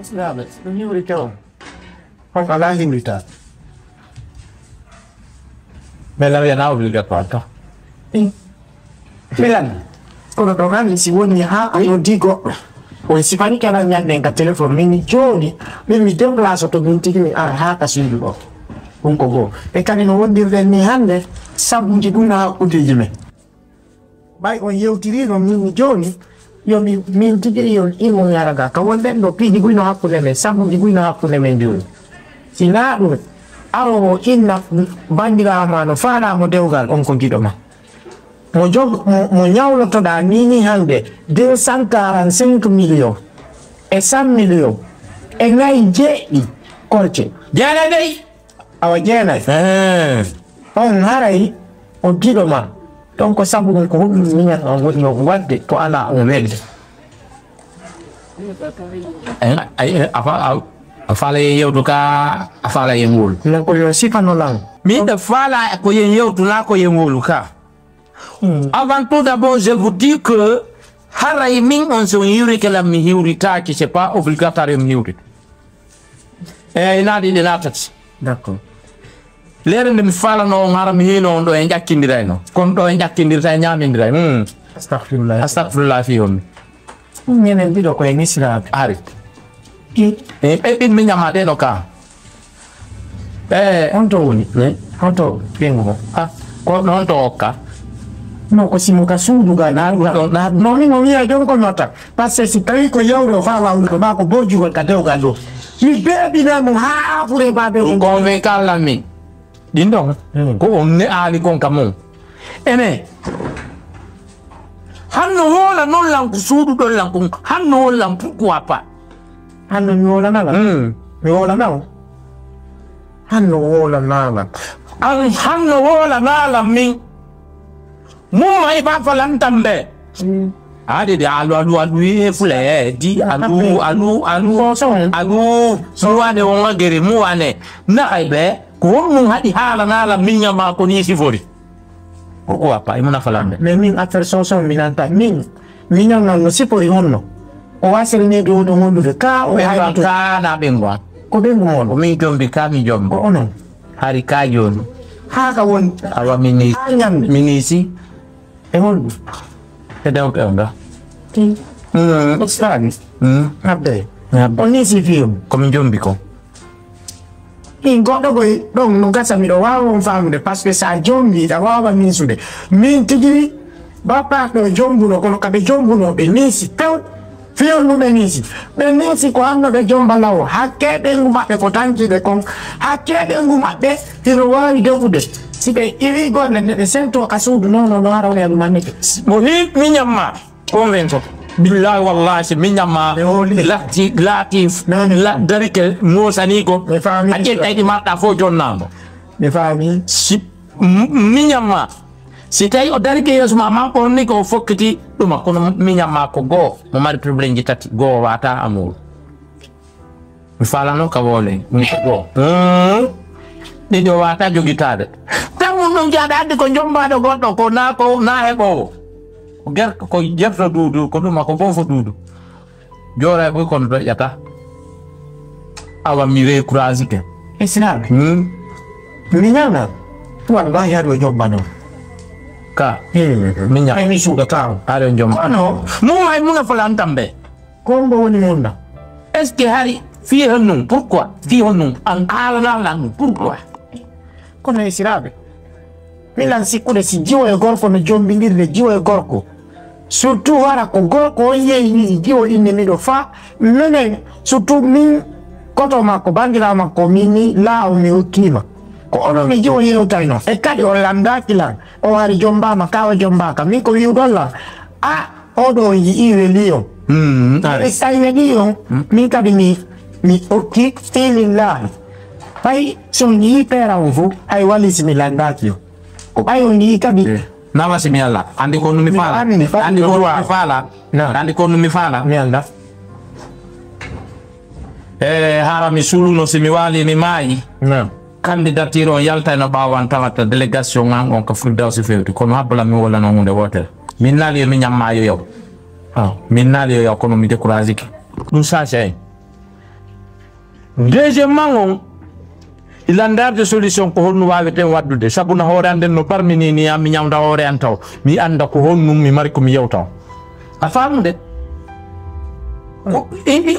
Snabel, non mi ricordo. Fa la verità. Bella via na obbligatoire. Milan, ora programmi si vuole io dico, o si fa mica la mia nega telefono, mi giorni, mi devo la sotto che ha subito. Un poco. E che non vuol dire mi hande, sa un di una utile. Vai con io utilizzo mi giorni, io mi utilizzo io non la ragazza, vuol dire più di cui non ha problemi, sa di cui non ha problemi più. Si là, allora in bandira mano, fa la modelgal on contido ma. Mo nyawlo to da nini hande 245 millions et 100 millions e ngai jeɗi korce Jana dai. awa jeenayi on haray on tiɗo ma donc sabu ɗum ko huɗɗum minen on woni o wadde to ala on welde Afala yewtu ka afala yengol. non ko yo sifano lan Mi da fala ko yewtu la ko yengol ka. Avant tout d'abord, je vous dis que haray min on so yuri que la mi hiurita qui c'est pas obligatoire mi hiuri. Ina di natat. d'accord Lere mi fala no ngara mi hino ndo en jakkindiray no. Kon do en jakkindirta nyamindiray. astahfirullah Astaghfirullah fi hon. ñenen mbiɗo koye nisiraɓe Ari. E mi nyamade no ka. on to woni on to ɓengu mo Ko non to ka. non ko simo ka suuduga non ni mo wiya jon ko notta par ce que si tawi ko yawro fa wawrude ma ko bojjugol ka dewgal ɗo mi beeɓinamo ha ɓuure baɓe Convaincant l'ami. Din dong. Ko on ne ali kon kamon. Ene. Hanno wola non lan kusudu don lan kun. Hanno wola pourquoi pas. hanno mi wolanala mi wolanao hanno wolanala An hanno wola nala min. Mumma e ba falan tambe. Ade de alu e fule di alu suwane wonga gere muwane na aibe ko mun hadi hala nala min nyama ko ni sifori. Pourquoi pas imuna falambe. mais min affaire soson minanta min ñamnal no sipori honno o wasirne dow ɗo hondude ka o hayto Ka na bengwa. ko ɓengu Ko moɗo min jombi ka mi ko jombo. onon Hari ka joni. ha ka woni Awa mini ha ñamde minisi e honɗum e dew nga. o sagi habde Ngab on ni si fiyum ko min jombi ko. in goɗɗo koye ɗon no gasa miɗo wawa on famude par ce que sa jombi a wawa min sude min tigui bappaɗo jombuno kono kaɓe jombunoɓe nisi pew fiyon ɗuɓe nisi ɓe nisi ko annoɓe jombalawo hakke ɓengu maɓɓe ko tankiɓe kon hakke ɓengu maɓɓe hino wawi defude si ɓe iri golle nde ɓe sento ka suudu nono no ara waya ɗum anneke Mo hi mi nyamma convaincre. Billahi wallahi si mi nyamma lati la darike mo saniko. mi faami Ake taydi marta fo jonnamo. mi faami Si mi nyamma si tawi o darike yeso ma ko ni ko fokkiti ɗuma kono mi nyamma ko go mo mari problème ji tati go wata amul. Mi falano ka wole mi ko go. Ɗiɗo wata jogitade. Tamu ɗum jaɗa andi ko jombaɗo goɗɗo ko na heɓowo. Ko ger ko jefto duudu ko ɗuma ko bonfo duudu. Jora ko kon doƴƴata. Awa mi recourage ke. e sinaɓe mi ñamna wallahi haɗo jombano Ka mi ñam. ay mi suuɗata Are jom. ono Mo ay muna falan tambe. kombo woni munda Est-ce que hari fi honnum pourquoi? Fi honnum an ala lan pourquoi? kono e siraɓe milan sikkude si jiwo e gorko no jombidirde jiwo e gorko surtout wara ko gorko on yeyi jiwo inne miɗo fa minen surtout min koto makko bandira makko mini laaw mi hokkima ko onon mi jiwo yewtayno e kadi o lamdaki lan o wari jombama kawa jombaka min ko wiwɗolla a oɗo yii weliyon e tawi weliyon min kadi mi hokki filillahi ɓay son yii pera o fo hay walisi mi landaki yo ko ɓay on yii kadi Nama si mi alla. Andi ko numi fala. Mi fala. Andi ko numi fala. Andi ko numi fala. mi anda Hara mi sulu no si mi wali mi mai. Candidature on yalta no bawan tawata délégation ngang on ka fulda si fewti kono habla mi wala no hunde wotere. Min nali mi nyamma yo yow. Min nali yo kono mi découragé ki. ɗum change deuxièmement il andarde solution ko honno waweten waddude sabu no hoore anden no parmini ni am mi ñamda hoore an taw mi anda ko honnum mi mari komi yewtaw a famude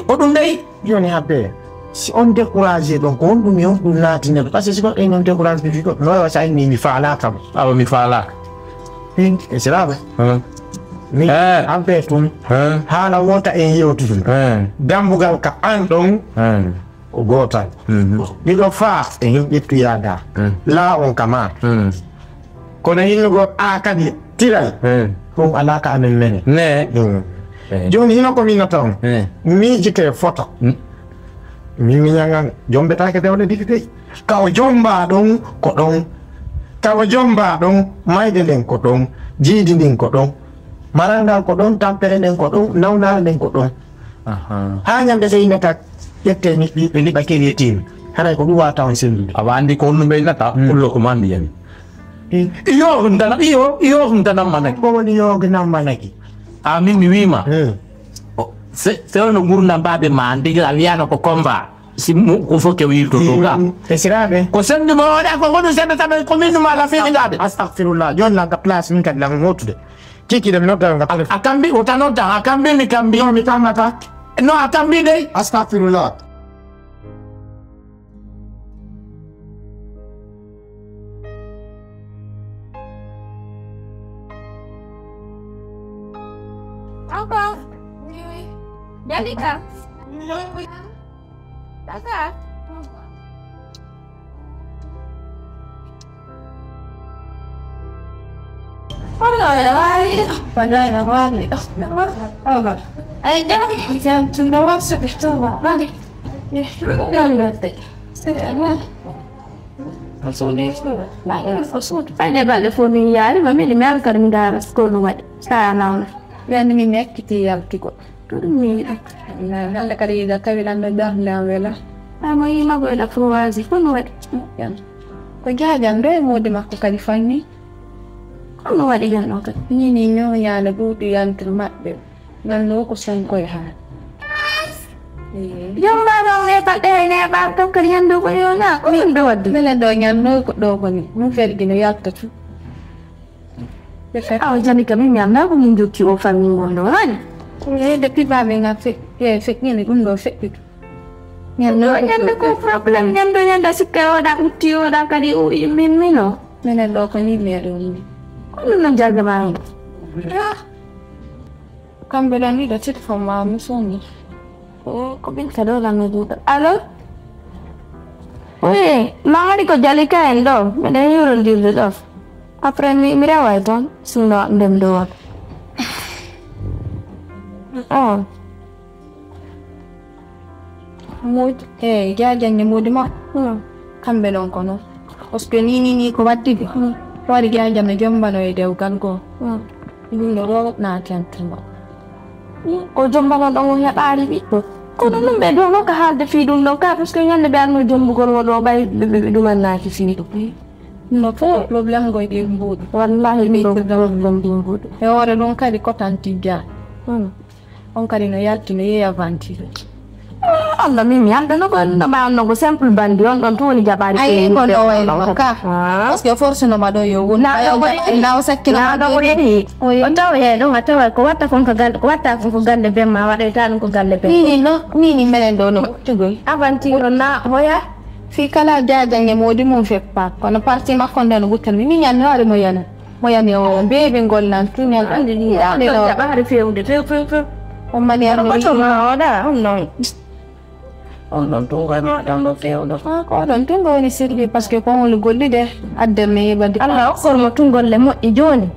oɗum ɗayi joni habbe si on découragé donc on ɗum yon ɗum naatine par ce que si goɗɗo en on découragé ɓe ko no wawa sa inni mi faalakam awa mi faalaka e siraɓe mi hampe tun haala wonta en yewtude dambugal ka an ɗon o gotal ɗiɗo faa e hin ƴettuyada la on kama kono hinnugo a kadi tiral ɗum alaka amen mene ne joni hino ko minno taw miijite photo min miñagan jombetake dewɗe ɗiɗi dey kawo jomba ɗon ko ɗon kawo jomba ɗon mayde nden ko ɗon jiidi ndin ko ɗon marangal ko ɗon tampere nden ko ɗon nawnare nden ko ɗon ha ñamde so yinnata ƴette ɓe liɓa keɗetimi haray ko ɗum wa taw sellude awa andi ko honno ɓeynata pullo ko mandi yami iyo ɗum danammanaki ko woni yoginammanaki min mi wima fewno gurdam baɓe ma ndigi a wiyano ko combat si ko fof ke wirto to ga e siraɓe ko sendi mo waɗa ko goɗum seɗɗa tan ko min numa la feeɗigaɓe astahfirullah joni langa place min kadi langa motude kikiɗe mi nodda a kambi o tan oddan a kambi mi kambi mi tammata no a kambi dey astahfirullah Apa? Jadi kak? Kakak? Yani mi mekkiti yaltugo mi hande kadi ida kawilanɗo darnde wela Ama yima goyla prowazi kono waɗi ko jajan ɗo e modi makko kadi fanni kono waɗi ganɗo kadi nini ñoyade ɗuuɗi yantir maɓɓe nanno ko sankoye ha jomba ɗon neɓaɗɗe neɓa kam kadi ñando ko yona ko ɗum ɗo wadde minen ɗo ñanno ko ɗo koni min fergino yaltatu aw jani kam mi anda ko min jokki o famille gonɗo hani depuis baɓe ga feƴƴini ɗum ɗo feƴƴitu ñande ko probléme ñamdo ñanda sikka oɗa utti oɗa kadi min o minen ɗo ko ni meɗo ni ko ɗum no jagama kamɓe ɗon ɗiɗo téléphone ma mi soni ko ɓinta ɗo lanno duuɗo allo oui magari ko jalika en ɗo miɗen yurondirde ɗo après mi reway toon suno ndem ɗo won Modi jajange modi ma kamɓe ɗon ko noon par ce que ni ko waddide waɗi jajamne jombano e dewgal goo ɗum ɗo ɗo naatiyantuma ko jombano ɗon o heɓaali ɓiɗɗo kono ɗum ɓe ɗo noon ko haalde fii ɗum ɗon ka par ce que ñande ɓe anno jombugol woɗo ɓay ɓe ɗumannaaki fii ɗum no fof probléme ngoy ɗi mbuuɗi wallahi ɗum mbuuɗi e hoore ɗum kadi kotanti dia on kadi no yalti no yeeya aventure Allah min mi anda no ko no ma no ko simple bandi on ɗon to woni jaɓaari ay ko ɗo wayno ka par ce que force no ma ɗo yo won naw sakkino ma ɗo woni o tawa he ɗon a tawa ko watta kon ko galle ko watta kon ko galle ben ma waɗata ɗum ko galle ben ni menen ɗo no ɓottugoy aventure na hoya fi kala jajange modi mum feppa kono parti makko nde no ɓuttan mi ñande hoore mo yani o beeɓe gollan tuñal andi ni jaɓaari fewde few on maniére no ɓatoma oɗa on noon on ɗon tungoye maɗon ɗo fewɗo ko oɗon tungo woni sirli par ce que ko woni gollide adderne yeɓade Allah hokkormo tungolle moƴƴi joni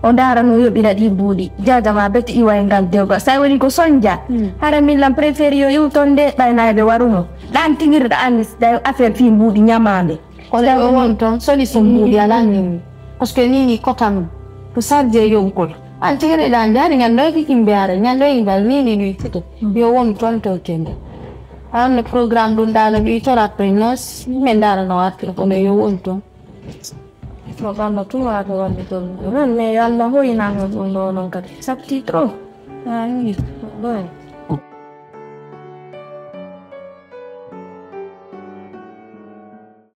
o daara no yoɓira ɗi buuɗi jajama bete iwa e ngal dewgal sa woni ko soñdia hara millan préféré yo iwton nde ɓaynayɓe waruno ɗan tigirɗa andi da affaire fi mbuuɗi ñamade kono won toon solution mbuuɗi alani par ce que nini kotam to sarde yonkol an tigirɗa jaari ñanɗo kiki mbiyare ñanɗo yimbal nini ɗuy tito yo won toon to kende anne programme ɗum dala ɓi torat prénoce min darano wartira kono yo won toon programme no tun wata wonde toon non mais yo Allah hoyinano ɗum ɗo noon kadi sabti trop ani ɗo